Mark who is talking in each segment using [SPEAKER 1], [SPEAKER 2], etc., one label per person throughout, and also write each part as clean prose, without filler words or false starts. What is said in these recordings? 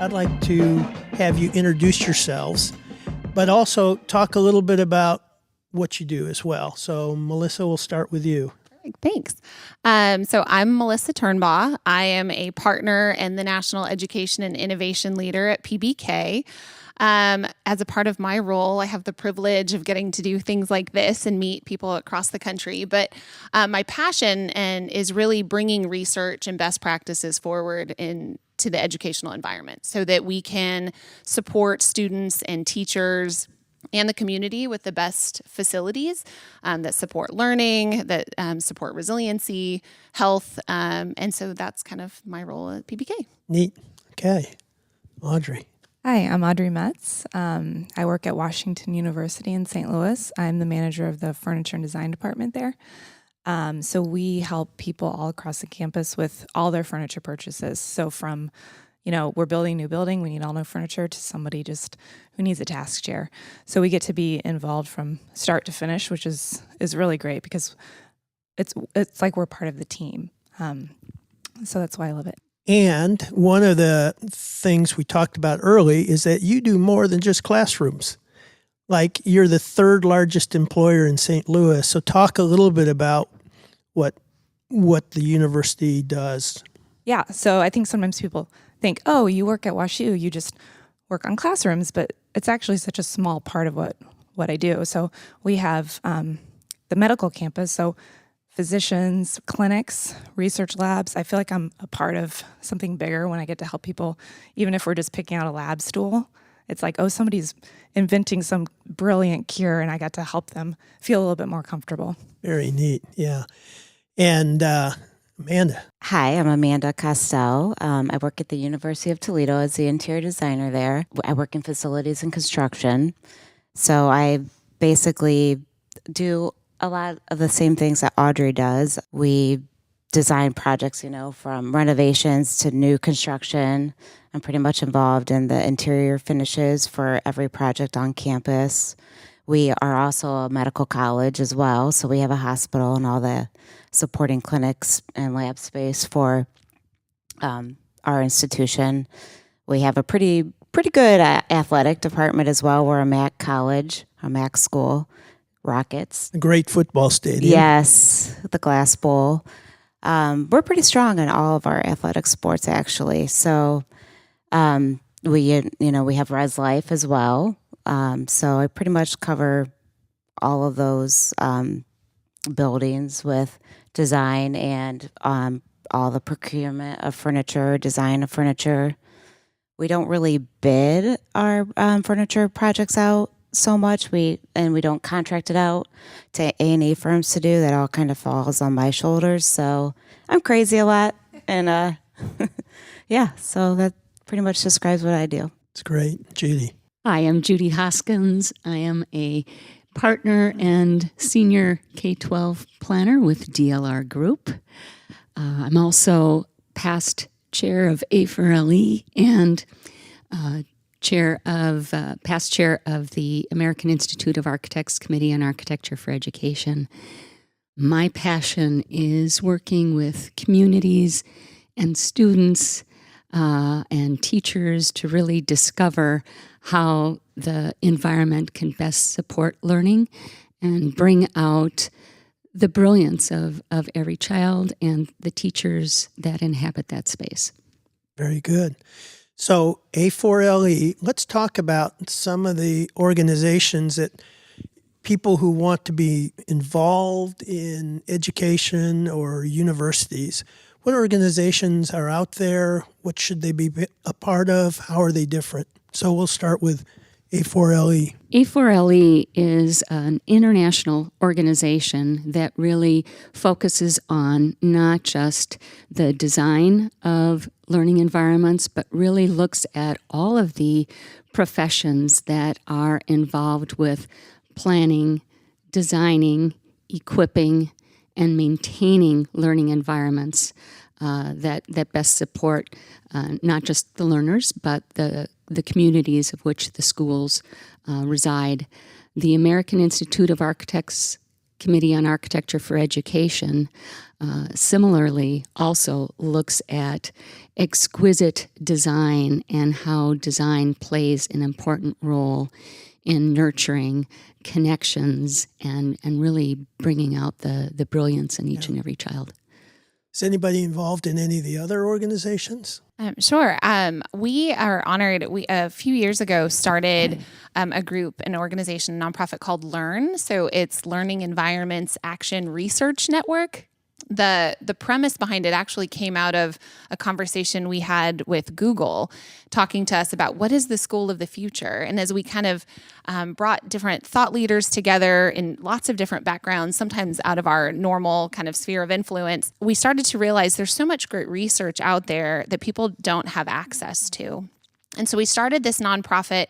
[SPEAKER 1] I'd like to have you introduce yourselves, but also talk a little bit about what you do as well. So, Melissa, we'll start with you.
[SPEAKER 2] Thanks. So I'm Melissa Turnbaugh. I am a partner and the National Education and Innovation Leader at PBK. As a part of my role, I have the privilege of getting to do things like this and meet people across the country. But my passion is really bringing research and best practices forward into the educational environment so that we can support students and teachers and the community with the best facilities that support learning, that support resiliency, health. And so that's kind of my role at PBK.
[SPEAKER 1] Neat. Okay. Audrey.
[SPEAKER 3] Hi, I'm Audrey Metz. I work at Washington University in St. Louis. I'm the manager of the furniture and design department there. So we help people all across the campus with all their furniture purchases. So from, we're building a new building, we need all new furniture, to somebody just who needs a task chair. So we get to be involved from start to finish, which is really great because it's like we're part of the team. So that's why I love it.
[SPEAKER 1] And one of the things we talked about early is that you do more than just classrooms. Like, you're the third largest employer in St. Louis. So talk a little bit about what the university does.
[SPEAKER 3] Yeah, so I think sometimes people think, oh, you work at WashU, you just work on classrooms, but it's actually such a small part of what I do. So we have the medical campus, so physicians, clinics, research labs. I feel like I'm a part of something bigger when I get to help people, even if we're just picking out a lab stool. It's like, oh, somebody's inventing some brilliant cure, and I got to help them feel a little bit more comfortable.
[SPEAKER 1] Very neat, yeah. And Amanda.
[SPEAKER 4] Hi, I'm Amanda Costell. I work at the University of Toledo as the interior designer there. I work in facilities and construction. So I basically do a lot of the same things that Audrey does. We design projects, from renovations to new construction. I'm pretty much involved in the interior finishes for every project on campus. We are also a medical college as well, so we have a hospital and all the supporting clinics and lab space for our institution. We have a pretty good athletic department as well. We're a MAC college, a MAC school. Rockets.
[SPEAKER 1] A great football stadium.
[SPEAKER 4] Yes, the Glass Bowl. We're pretty strong in all of our athletic sports, actually. So we have Res Life as well. So I pretty much cover all of those buildings with design and all the procurement of furniture, design of furniture. We don't really bid our furniture projects out so much. We don't contract it out to A&E firms to do. That all kind of falls on my shoulders. So I'm crazy a lot. And yeah, so that pretty much describes what I do.
[SPEAKER 1] It's great. Judy.
[SPEAKER 5] Hi, I'm Judy Hoskens. I am a partner and senior K-12 planner with DLR Group. I'm also past chair of A4LE and past chair of the American Institute of Architects Committee on Architecture for Education. My passion is working with communities and students and teachers to really discover how the environment can best support learning and bring out the brilliance of every child and the teachers that inhabit that space.
[SPEAKER 1] Very good. So A4LE, let's talk about some of the organizations that people who want to be involved in education or universities. What organizations are out there? What should they be a part of? How are they different? So we'll start with A4LE.
[SPEAKER 5] A4LE is an international organization that really focuses on not just the design of learning environments, but really looks at all of the professions that are involved with planning, designing, equipping, and maintaining learning environments that best support not just the learners, but the communities of which the schools reside. The American Institute of Architects Committee on Architecture for Education similarly also looks at exquisite design and how design plays an important role in nurturing connections and really bringing out the brilliance in each and every child.
[SPEAKER 1] Is anybody involved in any of the other organizations?
[SPEAKER 2] Sure. We are honored. We a few years ago started a group, an organization, a nonprofit called Learn. So it's Learning Environments Action Research Network. The premise behind it actually came out of a conversation we had with Google talking to us about what is the school of the future. And as we kind of brought different thought leaders together in lots of different backgrounds, sometimes out of our normal kind of sphere of influence, we started to realize there's so much great research out there that people don't have access to. And so we started this nonprofit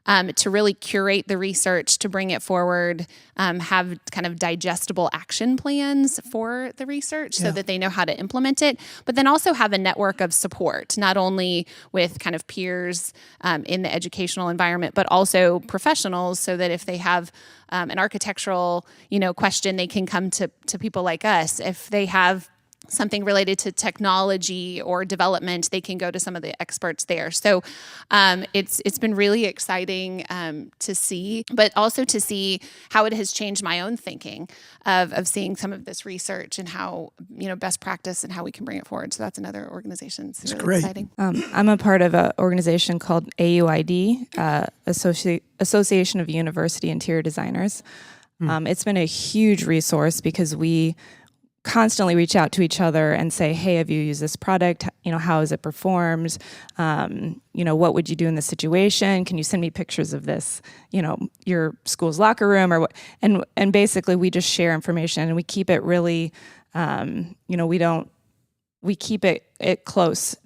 [SPEAKER 2] to really curate the research, to bring it forward, have kind of digestible action plans for the research so that they know how to implement it, but then also have a network of support, not only with kind of peers in the educational environment, but also professionals, so that if they have an architectural, question, they can come to people like us. If they have something related to technology or development, they can go to some of the experts there. So it's been really exciting to see, but also to see how it has changed my own thinking of seeing some of this research and how, best practice and how we can bring it forward. So that's another organization. It's really
[SPEAKER 1] great.
[SPEAKER 2] Exciting.
[SPEAKER 3] I'm a part of an organization called AUID, Association of University Interior Designers. It's been a huge resource because we constantly reach out to each other and say, hey, have you used this product? How has it performed? What would you do in this situation? Can you send me pictures of this, your school's locker room or what? And basically we just share information and we keep it really, we keep it close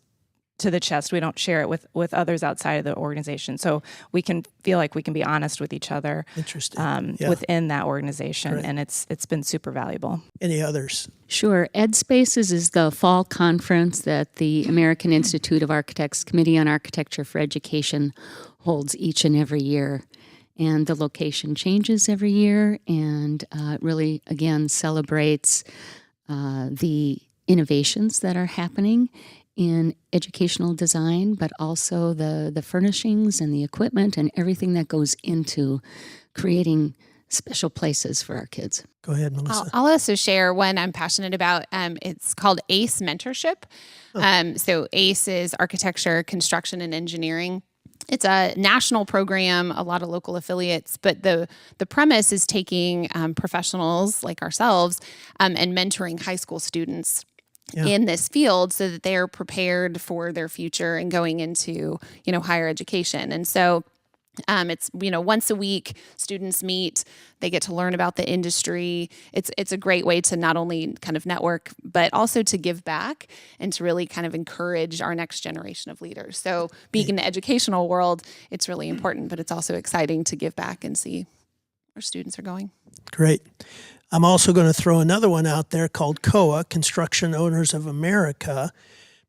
[SPEAKER 3] to the chest. We don't share it with others outside of the organization. So we can feel like we can be honest with each other.
[SPEAKER 1] Interesting.
[SPEAKER 3] Within that organization.
[SPEAKER 1] Great.
[SPEAKER 3] And it's been super valuable.
[SPEAKER 1] Any others?
[SPEAKER 5] Sure. Ed Spaces is the fall conference that the American Institute of Architects Committee on Architecture for Education holds each and every year. And the location changes every year and really, again, celebrates the innovations that are happening in educational design, but also the furnishings and the equipment and everything that goes into creating special places for our kids.
[SPEAKER 1] Go ahead, Melissa.
[SPEAKER 2] I'll also share one I'm passionate about. It's called ACE Mentorship. So ACE is Architecture, Construction, and Engineering. It's a national program, a lot of local affiliates, but the premise is taking professionals like ourselves and mentoring high school students in this field so that they're prepared for their future and going into, higher education. And so it's, once a week, students meet, they get to learn about the industry. It's a great way to not only kind of network, but also to give back and to really kind of encourage our next generation of leaders. So being in the educational world, it's really important, but it's also exciting to give back and see where students are going.
[SPEAKER 1] Great. I'm also going to throw another one out there called COA, Construction Owners of America,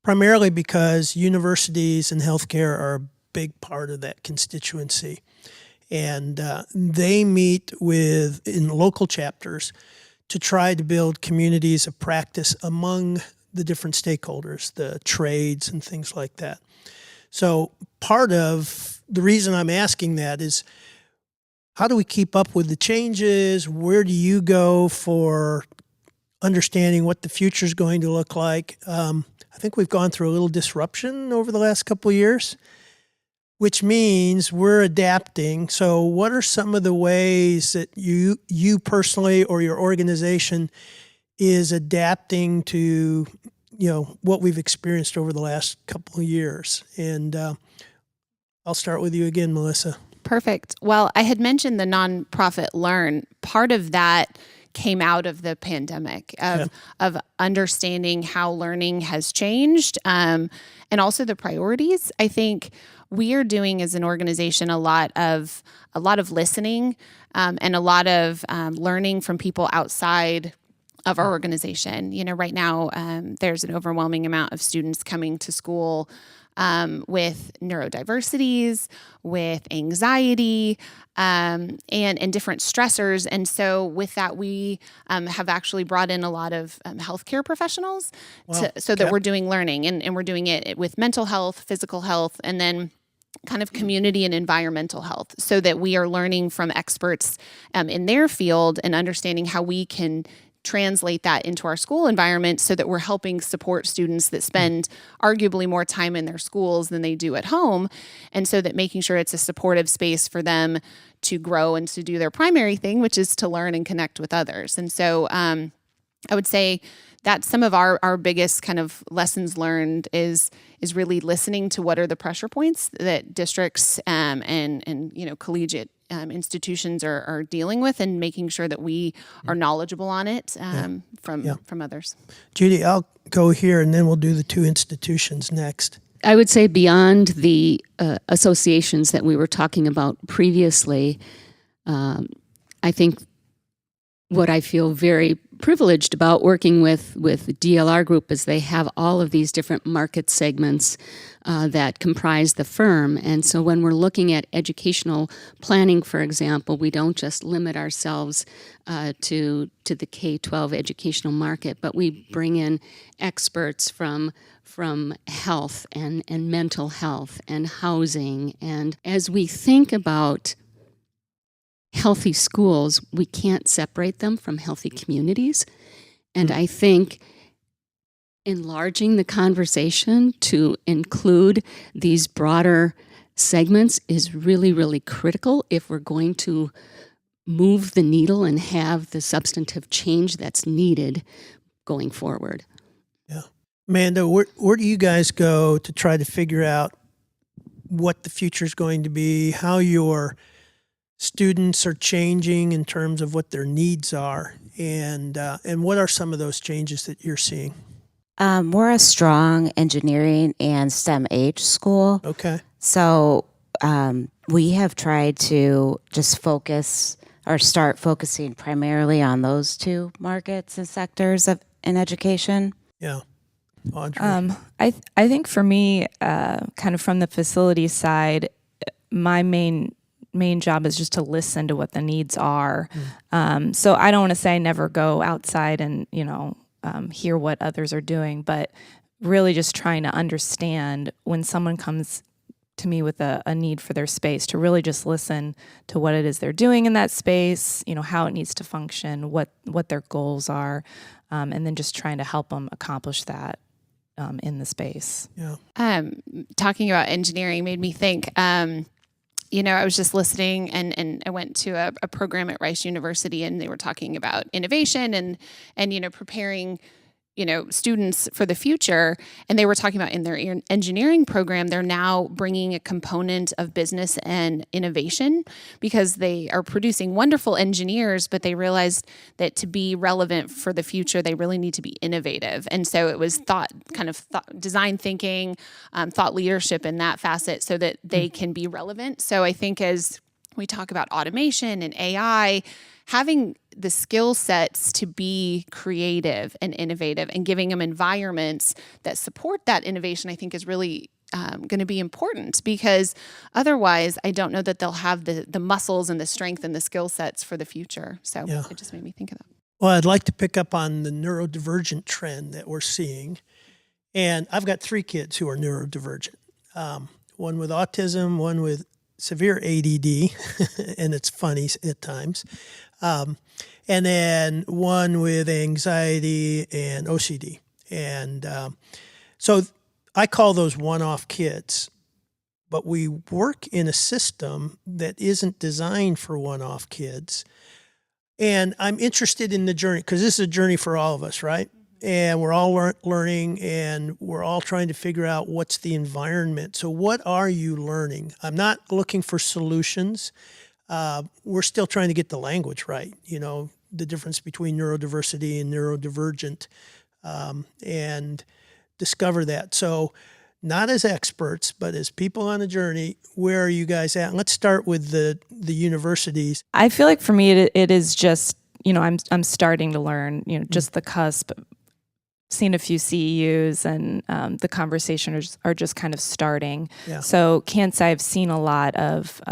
[SPEAKER 1] primarily because universities and healthcare are a big part of that constituency. And they meet in local chapters to try to build communities of practice among the different stakeholders, the trades and things like that. So part of the reason I'm asking that is, how do we keep up with the changes? Where do you go for understanding what the future is going to look like? I think we've gone through a little disruption over the last couple of years, which means we're adapting. So what are some of the ways that you personally or your organization is adapting to, what we've experienced over the last couple of years? And I'll start with you again, Melissa.
[SPEAKER 2] Perfect. Well, I had mentioned the nonprofit Learn. Part of that came out of the pandemic of understanding how learning has changed and also the priorities. I think we are doing as an organization a lot of listening and a lot of learning from people outside of our organization. Right now there's an overwhelming amount of students coming to school with neurodiversities, with anxiety, and different stressors. And so with that, we have actually brought in a lot of healthcare professionals so that we're doing learning, and we're doing it with mental health, physical health, and then kind of community and environmental health, so that we are learning from experts in their field and understanding how we can translate that into our school environment, so that we're helping support students that spend arguably more time in their schools than they do at home. And so that making sure it's a supportive space for them to grow and to do their primary thing, which is to learn and connect with others. And so I would say that's some of our biggest kind of lessons learned is really listening to what are the pressure points that districts and collegiate institutions are dealing with, and making sure that we are knowledgeable on it from others.
[SPEAKER 1] Judy, I'll go here, and then we'll do the two institutions next.
[SPEAKER 5] I would say beyond the associations that we were talking about previously, I think what I feel very privileged about working with DLR Group is they have all of these different market segments that comprise the firm. And so when we're looking at educational planning, for example, we don't just limit ourselves to the K-12 educational market, but we bring in experts from health and mental health and housing. And as we think about healthy schools, we can't separate them from healthy communities. And I think enlarging the conversation to include these broader segments is really, really critical if we're going to move the needle and have the substantive change that's needed going forward.
[SPEAKER 1] Yeah. Amanda, where do you guys go to try to figure out what the future is going to be, how your students are changing in terms of what their needs are, and what are some of those changes that you're seeing?
[SPEAKER 4] We're a strong engineering and STEM-H school.
[SPEAKER 1] Okay.
[SPEAKER 4] So we have tried to just focus or start focusing primarily on those two markets and sectors in education.
[SPEAKER 1] Yeah. Audrey?
[SPEAKER 3] I think for me, kind of from the facility side, my main job is just to listen to what the needs are. So I don't want to say never go outside and, hear what others are doing, but really just trying to understand when someone comes to me with a need for their space, to really just listen to what it is they're doing in that space, how it needs to function, what their goals are, and then just trying to help them accomplish that in the space.
[SPEAKER 1] Yeah.
[SPEAKER 2] Talking about engineering made me think, I was just listening and I went to a program at Rice University, and they were talking about innovation and preparing, students for the future. And they were talking about in their engineering program, they're now bringing a component of business and innovation, because they are producing wonderful engineers, but they realized that to be relevant for the future, they really need to be innovative. And so it was design thinking, thought leadership in that facet, so that they can be relevant. So I think as we talk about automation and AI, having the skill sets to be creative and innovative and giving them environments that support that innovation, I think is really going to be important, because otherwise I don't know that they'll have the muscles and the strength and the skill sets for the future. So It just made me think of that.
[SPEAKER 1] Well, I'd like to pick up on the neurodivergent trend that we're seeing. And I've got 3 kids who are neurodivergent. One with autism, one with severe ADD, and it's funny at times. And then one with anxiety and OCD. And so I call those one-off kids, but we work in a system that isn't designed for one-off kids. And I'm interested in the journey, because this is a journey for all of us, right? And we're all learning, and we're all trying to figure out what's the environment. So what are you learning? I'm not looking for solutions. We're still trying to get the language right, the difference between neurodiversity and neurodivergent, and discover that. So not as experts, but as people on a journey, where are you guys at? Let's start with the universities.
[SPEAKER 3] I feel like for me, it is just, I'm starting to learn, just the cusp. seen a few CEUs, and the conversations are just kind of starting.
[SPEAKER 1] Yeah.
[SPEAKER 3] So can't say I've seen a lot of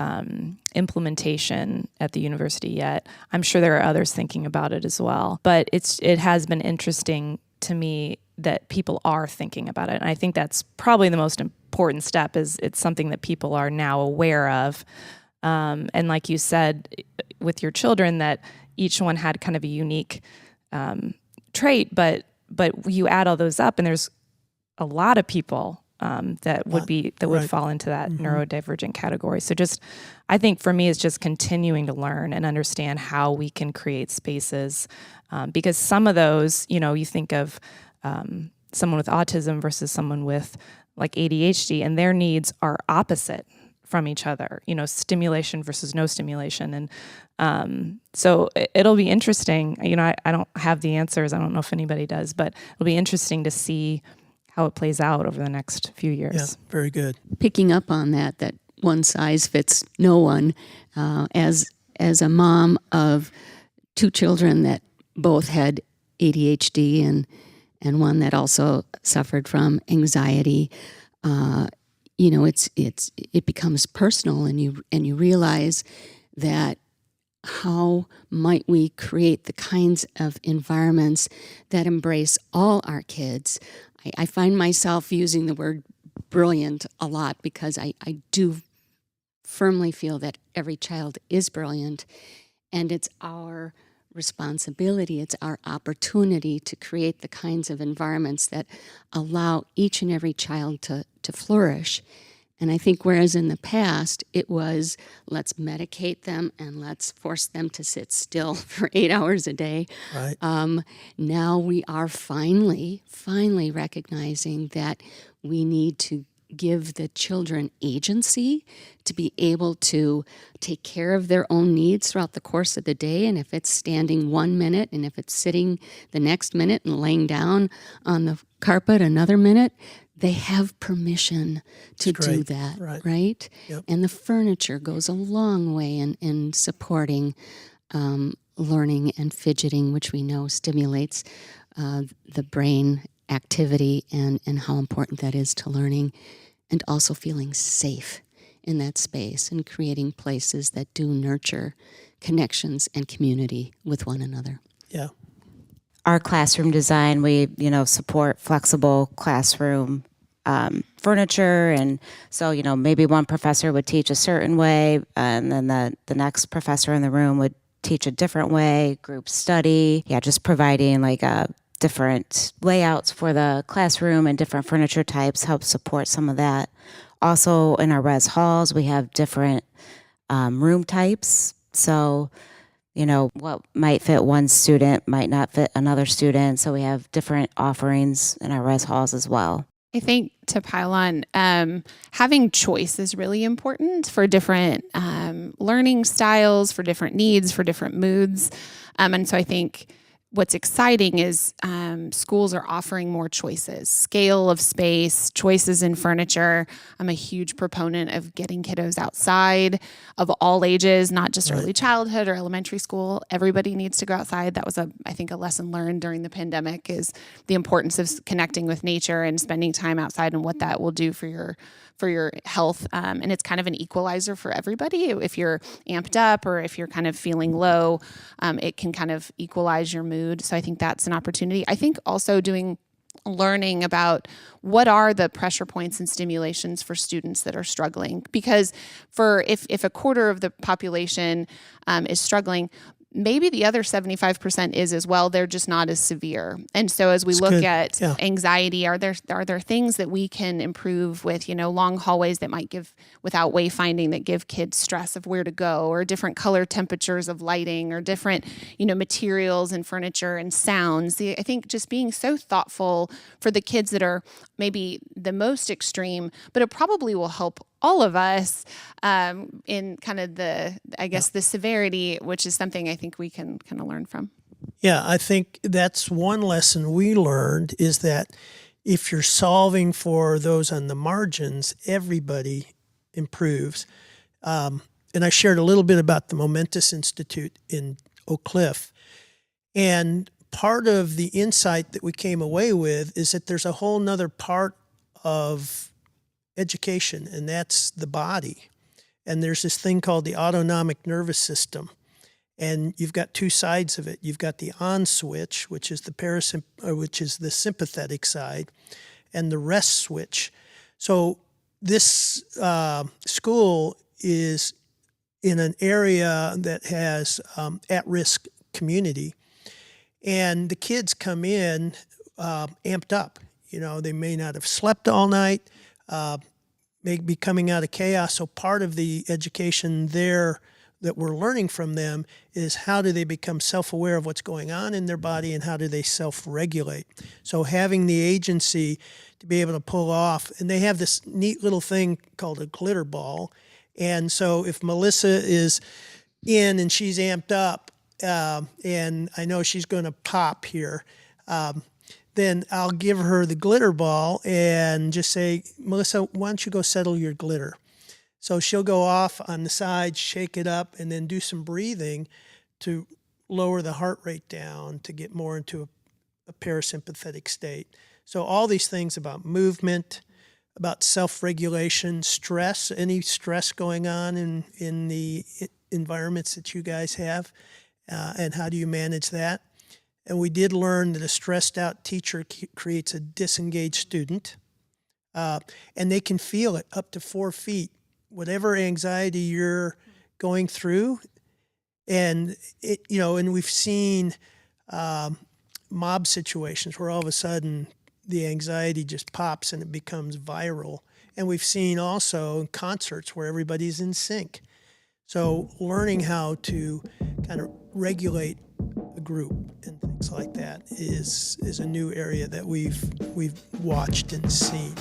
[SPEAKER 3] implementation at the university yet. I'm sure there are others thinking about it as well. But it has been interesting to me that people are thinking about it. And I think that's probably the most important step, is it's something that people are now aware of. And like you said, with your children, that each one had kind of a unique trait, but you add all those up, and there's a lot of people that would fall into that neurodivergent category. So I think for me, it's just continuing to learn and understand how we can create spaces, because some of those, you think of someone with autism versus someone with like ADHD, and their needs are opposite from each other, stimulation versus no stimulation. And so it'll be interesting. I don't have the answers. I don't know if anybody does, but it'll be interesting to see how it plays out over the next few years.
[SPEAKER 1] Yeah, very good.
[SPEAKER 5] Picking up on that one size fits no one. As a mom of two children that both had ADHD and one that also suffered from anxiety, it becomes personal, and you realize that how might we create the kinds of environments that embrace all our kids. I find myself using the word brilliant a lot, because I do firmly feel that every child is brilliant, and it's our responsibility, it's our opportunity to create the kinds of environments that allow each and every child to flourish. And I think whereas in the past it was, let's medicate them and let's force them to sit still for 8 hours a day,
[SPEAKER 1] Right.
[SPEAKER 5] Now we are finally recognizing that we need to give the children agency to be able to take care of their own needs throughout the course of the day. And if it's standing 1 minute, and if it's sitting the next minute and laying down on the carpet another minute, they have permission to do that, right?
[SPEAKER 1] Yep.
[SPEAKER 5] And the furniture goes a long way in supporting learning and fidgeting, which we know stimulates the brain activity and how important that is to learning, and also feeling safe in that space and creating places that do nurture connections and community with one another.
[SPEAKER 1] Yeah.
[SPEAKER 4] Our classroom design, we support flexible classroom furniture, and so maybe one professor would teach a certain way, and then the next professor in the room would teach a different way. Group study, just providing like different layouts for the classroom and different furniture types help support some of that. Also, in our res halls, we have different room types, so what might fit one student might not fit another student. So we have different offerings in our res halls as well.
[SPEAKER 2] I think to pile on, having choice is really important for different learning styles, for different needs, for different moods. And so I think what's exciting is schools are offering more choices, scale of space, choices in furniture. I'm a huge proponent of getting kiddos outside of all ages, not just early childhood or elementary school. Everybody needs to go outside. That was, I think, a lesson learned during the pandemic, is the importance of connecting with nature and spending time outside, and what that will do for your health. And it's kind of an equalizer for everybody. If you're amped up or if you're kind of feeling low, it can kind of equalize your mood. So I think that's an opportunity. I think also learning about what are the pressure points and stimulations for students that are struggling. Because if a quarter of the population is struggling, maybe the other 75% is as well. They're just not as severe. And so as we look at anxiety, are there things that we can improve with, long hallways that might give, without wayfinding, that give kids stress of where to go, or different color temperatures of lighting, or different, materials and furniture and sounds. I think just being so thoughtful for the kids that are maybe the most extreme, but it probably will help all of us in kind of the severity, which is something I think we can kind of learn from.
[SPEAKER 1] Yeah, I think that's one lesson we learned, is that if you're solving for those on the margins, everybody improves. And I shared a little bit about the Momentous Institute in Oak Cliff. And part of the insight that we came away with is that there's a whole nother part of education, and that's the body. And there's this thing called the autonomic nervous system. And you've got two sides of it. You've got the on switch, which is which is the sympathetic side, and the rest switch. So this school is in an area that has at-risk community, and the kids come in amped up. They may not have slept all night, may be coming out of chaos. So part of the education there that we're learning from them is how do they become self-aware of what's going on in their body, and how do they self-regulate. So having the agency to be able to pull off, and they have this neat little thing called a glitter ball. And so if Melissa is in and she's amped up, and I know she's going to pop here, then I'll give her the glitter ball and just say, Melissa, why don't you go settle your glitter? So she'll go off on the side, shake it up, and then do some breathing to lower the heart rate down to get more into a parasympathetic state. So all these things about movement, about self-regulation, stress, any stress going on in the environments that you guys have, and how do you manage that? And we did learn that a stressed out teacher creates a disengaged student, and they can feel it up to 4 feet. Whatever anxiety you're going through, and and we've seen mob situations where all of a sudden the anxiety just pops and it becomes viral. And we've seen also concerts where everybody's in sync. So learning how to kind of regulate a group and things like that is a new area that we've watched and seen.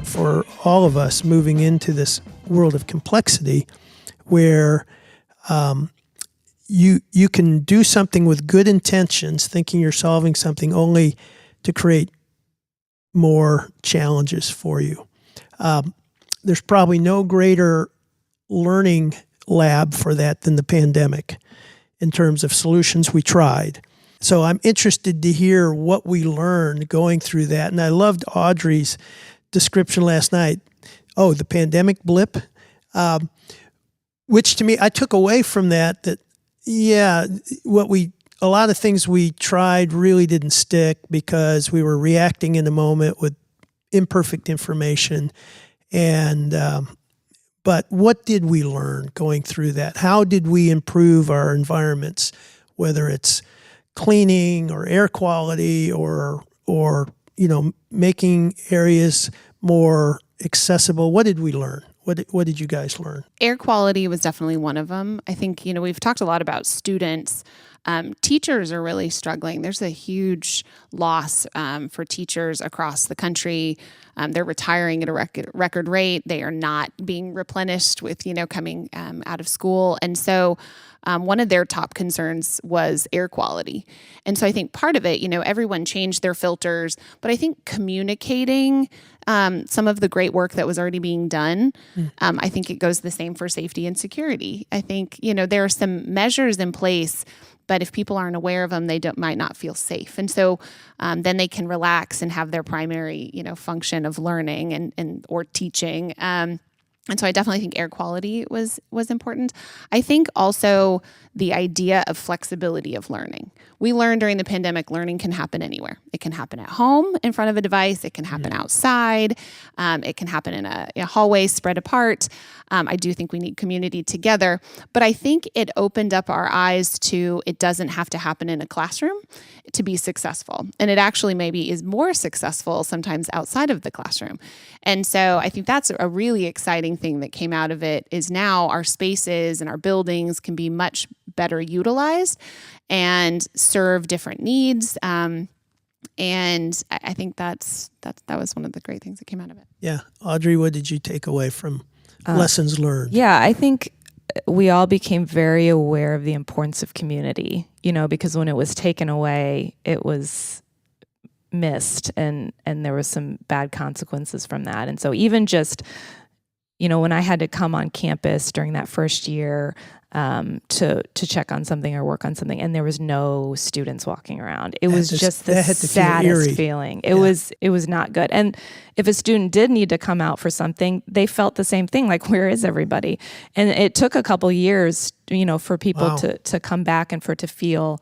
[SPEAKER 1] For all of us moving into this world of complexity, where you can do something with good intentions, thinking you're solving something, only to create more challenges for you. There's probably no greater learning lab for that than the pandemic in terms of solutions we tried. So I'm interested to hear what we learned going through that. And I loved Audrey's description last night. Oh, the pandemic blip, which to me, I took away from that, a lot of things we tried really didn't stick because we were reacting in the moment with imperfect information. And, but what did we learn going through that? How did we improve our environments, whether it's cleaning or air quality or making areas more accessible? What did we learn? What did you guys learn?
[SPEAKER 2] Air quality was definitely one of them. I think, we've talked a lot about students. Teachers are really struggling. There's a huge loss for teachers across the country. They're retiring at a record rate. They are not being replenished with, coming out of school. And so one of their top concerns was air quality. And so I think part of it, everyone changed their filters, but I think communicating some of the great work that was already being done, I think it goes the same for safety and security. I think, there are some measures in place, but if people aren't aware of them, they might not feel safe. And so then they can relax and have their primary, function of learning and or teaching. And so I definitely think air quality was important. I think also the idea of flexibility of learning. We learned during the pandemic, learning can happen anywhere. It can happen at home in front of a device. It can happen outside. It can happen in a hallway spread apart. I do think we need community together. But I think it opened up our eyes to it doesn't have to happen in a classroom to be successful. And it actually maybe is more successful sometimes outside of the classroom. And so I think that's a really exciting thing that came out of it is now our spaces and our buildings can be much better utilized and serve different needs. And I think that was one of the great things that came out of it.
[SPEAKER 1] Yeah. Audrey, what did you take away from lessons learned?
[SPEAKER 3] Yeah, I think we all became very aware of the importance of community, because when it was taken away, it was missed, and there was some bad consequences from that. And so even just, when I had to come on campus during that first year to check on something or work on something, and there was no students walking around, it was just the saddest feeling. It was not good. And if a student did need to come out for something, they felt the same thing, like, where is everybody? And it took a couple years, for people to come back and for it to feel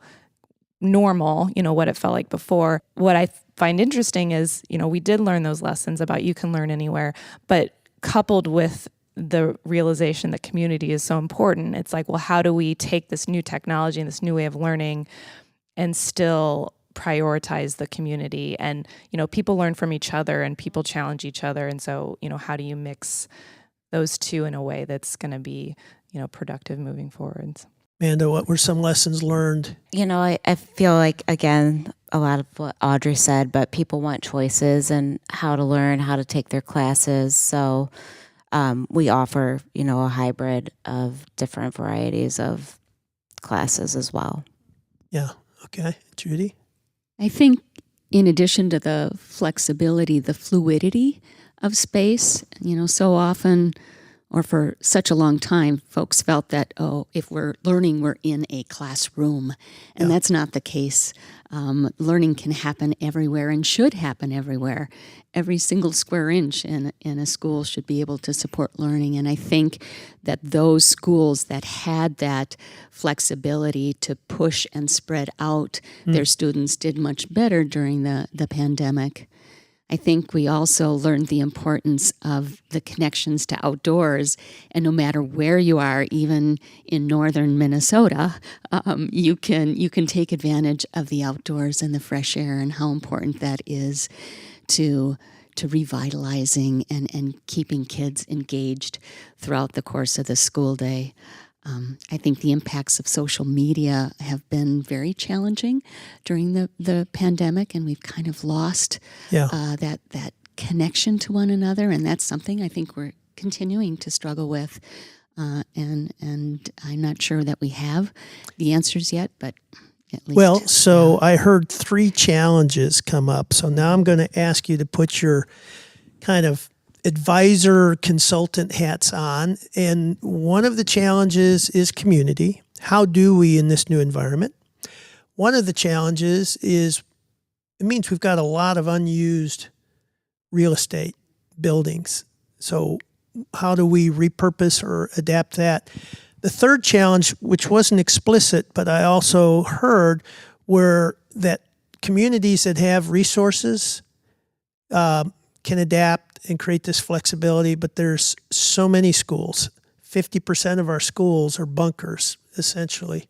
[SPEAKER 3] normal, what it felt like before. What I find interesting is, we did learn those lessons about you can learn anywhere, but coupled with the realization that community is so important, it's like, well, how do we take this new technology and this new way of learning and still prioritize the community? And, people learn from each other and people challenge each other. And so, how do you mix those two in a way that's going to be, productive moving forwards?
[SPEAKER 1] Amanda, what were some lessons learned?
[SPEAKER 4] I feel like, again, a lot of what Audrey said, but people want choices and how to learn, how to take their classes. So we offer, a hybrid of different varieties of classes as well.
[SPEAKER 1] Yeah. Okay. Judy?
[SPEAKER 5] I think in addition to the flexibility, the fluidity of space, so often, or for such a long time, folks felt that, if we're learning, we're in a classroom. And that's not the case. Learning can happen everywhere and should happen everywhere. Every single square inch in a school should be able to support learning. And I think that those schools that had that flexibility to push and spread out their students did much better during the pandemic. I think we also learned the importance of the connections to outdoors, and no matter where you are, even in northern Minnesota, you can take advantage of the outdoors and the fresh air, and how important that is to revitalizing and keeping kids engaged throughout the course of the school day. I think the impacts of social media have been very challenging during the pandemic, and we've kind of lost that connection to one another, and that's something I think we're continuing to struggle with. And I'm not sure that we have the answers yet, but at least.
[SPEAKER 1] So I heard 3 challenges come up. So now I'm going to ask you to put your kind of advisor consultant hats on. And one of the challenges is community. How do we in this new environment? One of the challenges is it means we've got a lot of unused real estate buildings. So how do we repurpose or adapt that? The third challenge, which wasn't explicit, but I also heard, were that communities that have resources can adapt and create this flexibility, but there's so many schools. 50% of our schools are bunkers, essentially.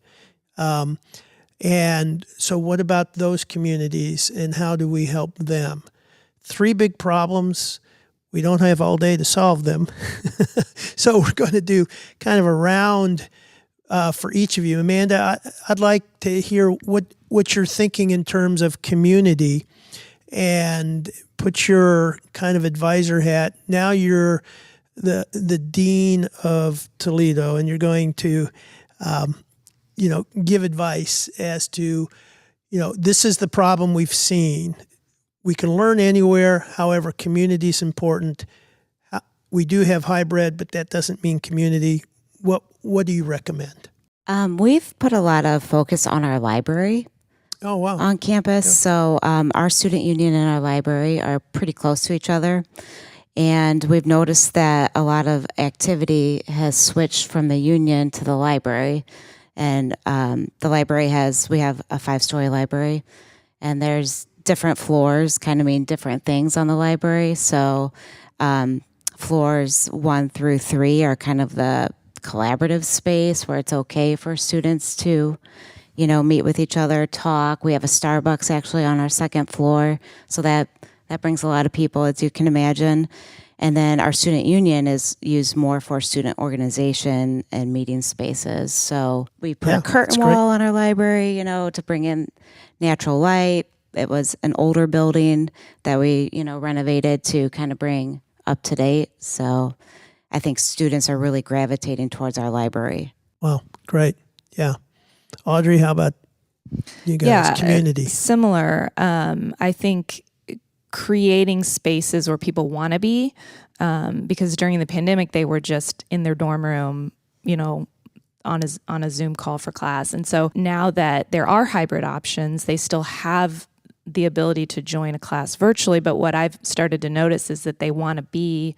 [SPEAKER 1] And so what about those communities, and how do we help them? 3 big problems. We don't have all day to solve them. So we're going to do kind of a round for each of you. Amanda, I'd like to hear what you're thinking in terms of community, and put your kind of advisor hat. Now you're the dean of Toledo, and you're going to, give advice as to, this is the problem we've seen. We can learn anywhere. However, community is important. We do have hybrid, but that doesn't mean community. What do you recommend?
[SPEAKER 4] We've put a lot of focus on our library.
[SPEAKER 1] Oh, wow.
[SPEAKER 4] On campus. Yeah. So our student union and our library are pretty close to each other. And we've noticed that a lot of activity has switched from the union to the library. And the library we have a 5-story library, and there's different floors kind of mean different things on the library. So floors 1 through 3 are kind of the collaborative space where it's okay for students to meet with each other, talk. We have a Starbucks actually on our 2nd floor. So that brings a lot of people, as you can imagine. And then our student union is used more for student organization and meeting spaces. So we put a curtain wall on our library, to bring in natural light. It was an older building that we, renovated to kind of bring up to date. So I think students are really gravitating towards our library.
[SPEAKER 1] Wow, great. Yeah. Audrey, how about You guys, community.
[SPEAKER 3] Similar. I think creating spaces where people want to be, because during the pandemic, they were just in their dorm room, on a Zoom call for class. And so now that there are hybrid options, they still have the ability to join a class virtually. But what I've started to notice is that they want to be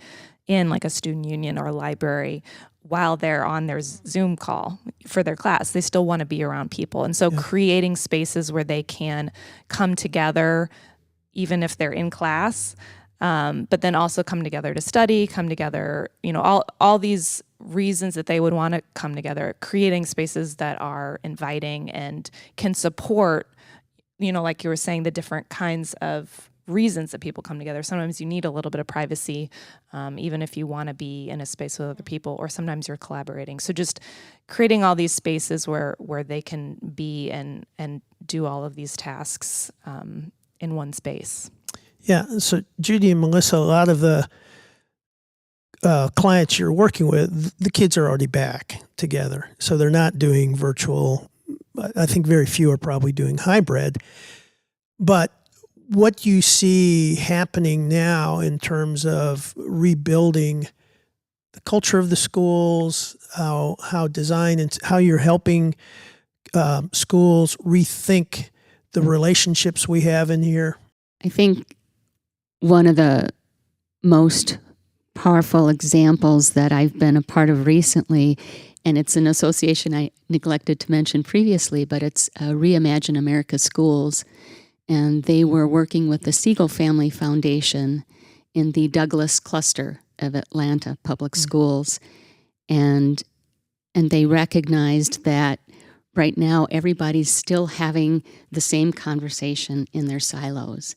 [SPEAKER 3] in like a student union or a library while they're on their Zoom call for their class. They still want to be around people. And so creating spaces where they can come together, even if they're in class, but then also come together to study, come together, all these reasons that they would want to come together, creating spaces that are inviting and can support, like you were saying, the different kinds of reasons that people come together. Sometimes you need a little bit of privacy, even if you want to be in a space with other people, or sometimes you're collaborating. So just creating all these spaces where they can be and do all of these tasks in one space.
[SPEAKER 1] Yeah. So Judy and Melissa, a lot of the clients you're working with, the kids are already back together. So they're not doing virtual. I think very few are probably doing hybrid. But what you see happening now in terms of rebuilding the culture of the schools, how design and how you're helping schools rethink the relationships we have in here?
[SPEAKER 5] I think one of the most powerful examples that I've been a part of recently, and it's an association I neglected to mention previously, but it's Reimagine America Schools. And they were working with the Siegel Family Foundation in the Douglas cluster of Atlanta public schools. And they recognized that right now everybody's still having the same conversation in their silos.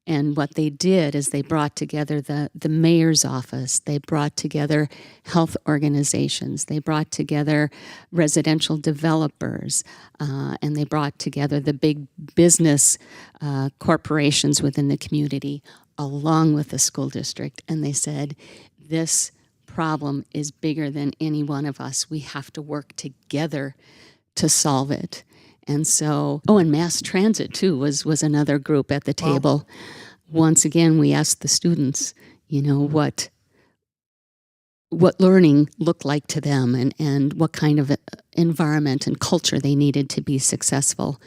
[SPEAKER 5] And what they did is they brought together the mayor's office, they brought together health organizations, they brought together residential developers, and they brought together the big business corporations within the community, along with the school district. And they said, this problem is bigger than any one of us. We have to work together to solve it. And so, and mass transit too was another group at the table. Once again, we asked the students, what learning looked like to them and what kind of environment and culture they needed to be successful.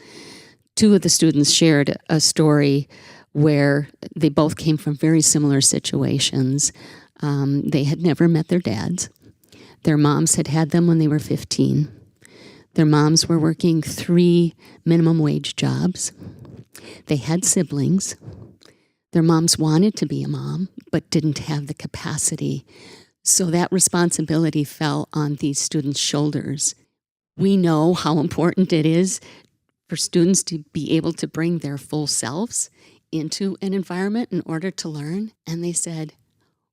[SPEAKER 5] Two of the students shared a story where they both came from very similar situations. They had never met their dads. Their moms had had them when they were 15. Their moms were working 3 minimum wage jobs. They had siblings. Their moms wanted to be a mom, but didn't have the capacity. So that responsibility fell on these students' shoulders. We know how important it is for students to be able to bring their full selves into an environment in order to learn. And they said,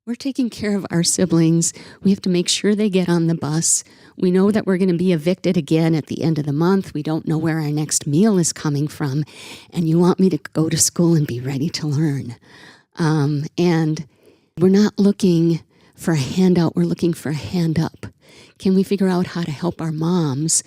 [SPEAKER 5] we're taking care of our siblings. We have to make sure they get on the bus. We know that we're going to be evicted again at the end of the month. We don't know where our next meal is coming from. And you want me to go to school and be ready to learn. And we're not looking for a handout. We're looking for a hand up. Can we figure out how to help our moms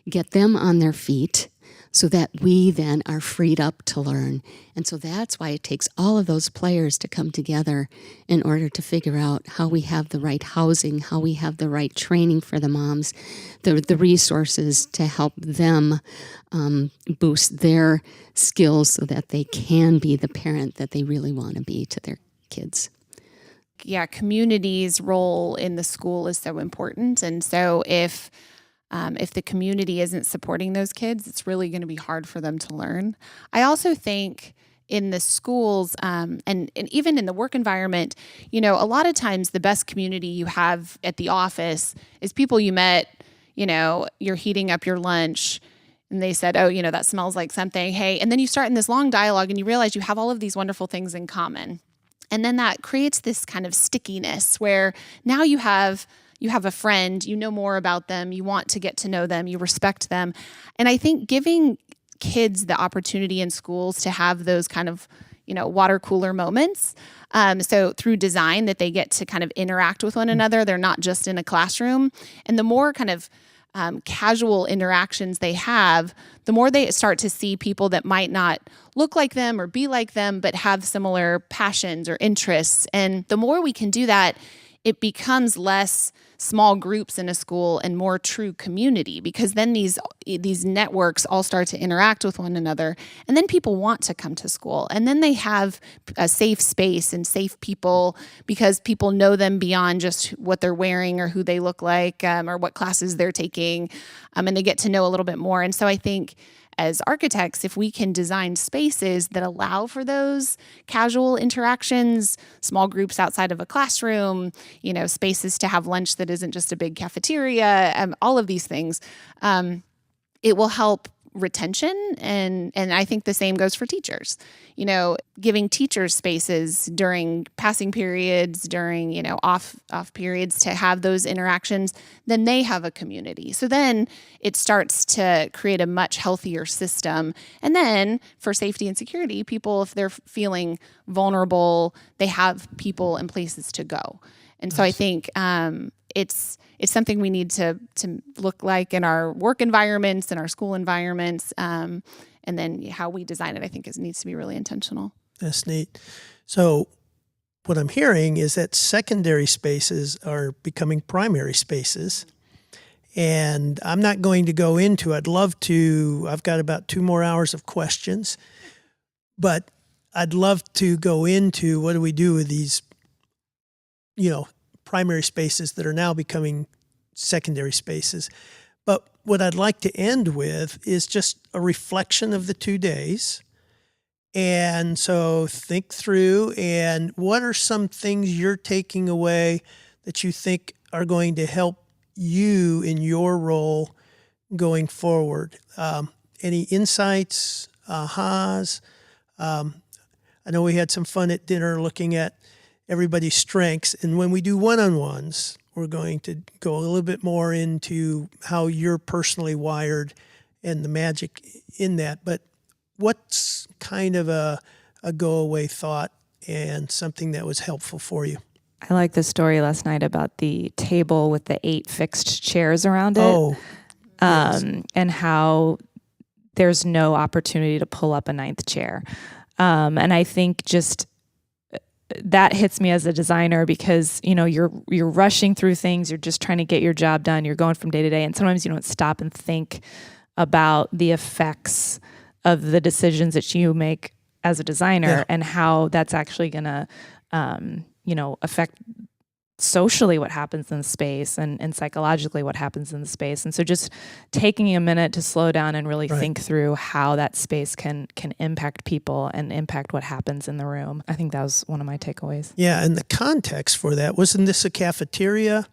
[SPEAKER 5] get them on their feet so that we then are freed up to learn? And so that's why it takes all of those players to come together in order to figure out how we have the right housing, how we have the right training for the moms, the resources to help them boost their skills so that they can be the parent that they really want to be to their kids.
[SPEAKER 2] Yeah, community's role in the school is so important. And so if the community isn't supporting those kids, it's really going to be hard for them to learn. I also think in the schools and even in the work environment, a lot of times the best community you have at the office is people you met, you're heating up your lunch and they said, oh, that smells like something. Hey, and then you start in this long dialogue and you realize you have all of these wonderful things in common. And then that creates this kind of stickiness where now you have a friend, you know more about them, you want to get to know them, you respect them. And I think giving kids the opportunity in schools to have those kind of, water cooler moments. So through design that they get to kind of interact with one another, they're not just in a classroom. And the more kind of casual interactions they have, the more they start to see people that might not look like them or be like them, but have similar passions or interests. And the more we can do that, it becomes less small groups in a school and more true community, because then these networks all start to interact with one another, and then people want to come to school, and then they have a safe space and safe people because people know them beyond just what they're wearing or who they look like, or what classes they're taking, and they get to know a little bit more. And so I think as architects, if we can design spaces that allow for those casual interactions, small groups outside of a classroom, spaces to have lunch that isn't just a big cafeteria, all of these things, it will help retention. And I think the same goes for teachers. Giving teachers spaces during passing periods, during, off periods to have those interactions, then they have a community. So then it starts to create a much healthier system. And then for safety and security, people, if they're feeling vulnerable, they have people and places to go. And so I think it's something we need to look like in our work environments and our school environments. And then how we design it, I think, needs to be really intentional.
[SPEAKER 1] That's neat. So what I'm hearing is that secondary spaces are becoming primary spaces. And I'm not going to go into, I'd love to, I've got about 2 more hours of questions, but I'd love to go into what do we do with these, primary spaces that are now becoming secondary spaces. But what I'd like to end with is just a reflection of the 2 days. And so think through, and what are some things you're taking away that you think are going to help you in your role going forward? Any insights, ahas? I know we had some fun at dinner looking at everybody's strengths. And when we do one-on-ones, we're going to go a little bit more into how you're personally wired and the magic in that. But what's kind of a go-away thought and something that was helpful for you?
[SPEAKER 3] I like the story last night about the table with the 8 fixed chairs around it.
[SPEAKER 1] Yes.
[SPEAKER 3] And how there's no opportunity to pull up a 9th chair. And I think just that hits me as a designer because, you're rushing through things. You're just trying to get your job done. You're going from day to day. And sometimes you don't stop and think about the effects of the decisions that you make as a designer and how that's actually going to, affect socially what happens in the space and psychologically what happens in the space. And so just taking a minute to slow down and really think through how that space can impact people and impact what happens in the room. I think that was one of my takeaways.
[SPEAKER 1] Yeah, and the context for that, wasn't this a cafeteria?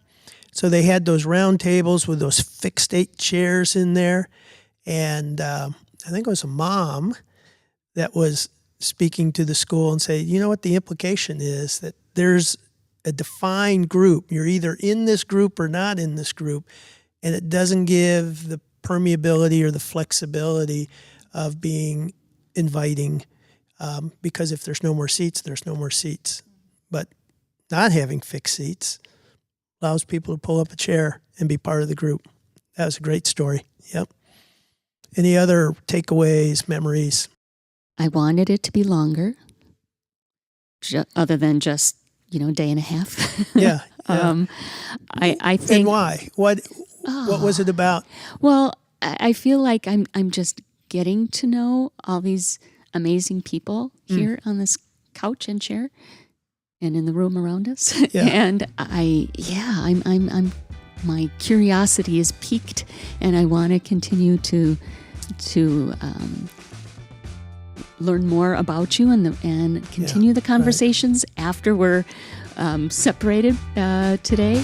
[SPEAKER 1] So they had those round tables with those fixed 8 chairs in there. And I think it was a mom that was speaking to the school and say, what the implication is that there's a defined group. You're either in this group or not in this group. And it doesn't give the permeability or the flexibility of being inviting because if there's no more seats, there's no more seats. But not having fixed seats allows people to pull up a chair and be part of the group. That was a great story. Yep. Any other takeaways, memories?
[SPEAKER 5] I wanted it to be longer, other than just day and a half.
[SPEAKER 1] Yeah.
[SPEAKER 5] I think.
[SPEAKER 1] And why? What was it about?
[SPEAKER 5] Well, I feel like I'm just getting to know all these amazing people here on this couch and chair, and in the room around us.
[SPEAKER 1] Yeah.
[SPEAKER 5] And I'm my curiosity is piqued, and I want to continue to learn more about you and continue the conversations after we're separated today.